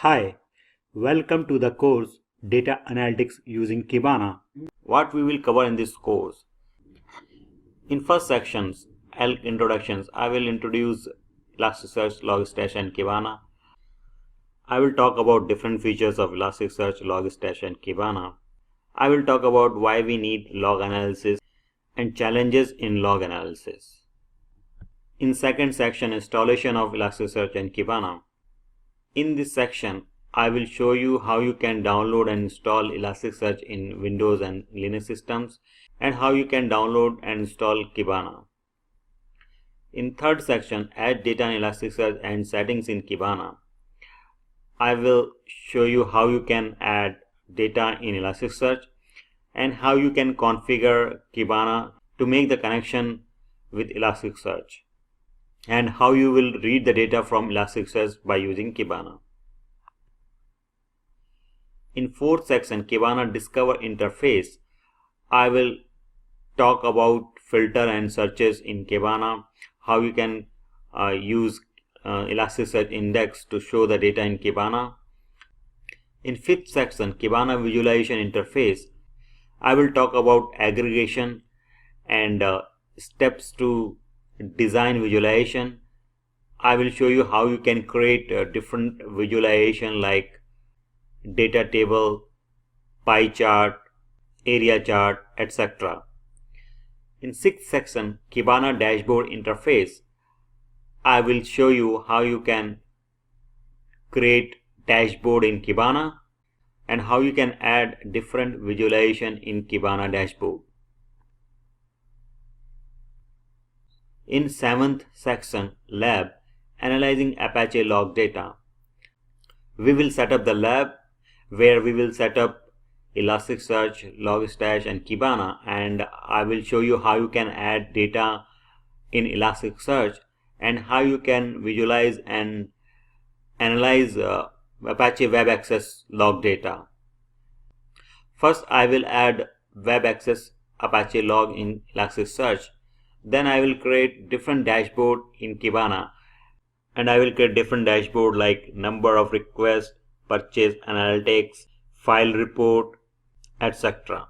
Hi, welcome to the course Data Analytics using Kibana. What we will cover in this course. In first sections, ELK introductions, I will introduce Elasticsearch, Logstash and Kibana. I will talk about different features of Elasticsearch, Logstash and Kibana. I will talk about why we need log analysis and challenges in log analysis. In second section, installation of Elasticsearch and Kibana. In this section, I will show you how you can download and install Elasticsearch in Windows and Linux systems, and how you can download and install Kibana. In third section, add data in Elasticsearch and settings in Kibana. I will show you how you can add data in Elasticsearch and how you can configure Kibana to make the connection with Elasticsearch, and how you will read the data from Elasticsearch by using Kibana. In fourth section, Kibana Discover interface, I will talk about filter and searches in Kibana, how you can use Elasticsearch index to show the data in Kibana. In fifth section, Kibana visualization interface, I will talk about aggregation and steps to design visualization. I will show you how you can create different visualization like data table, pie chart, area chart, etc. In sixth section, Kibana dashboard interface, I will show you how you can create dashboard in Kibana and how you can add different visualization in Kibana dashboard. In seventh section, lab, analyzing Apache log data, we will set up the lab where we will set up Elasticsearch, Logstash and Kibana, and I will show you how you can add data in Elasticsearch and how you can visualize and analyze Apache Web Access log data. First, I will add Web Access Apache log in Elasticsearch. Then I will create different dashboard in Kibana, and I will create different dashboard like number of requests, purchase analytics, file report, etc.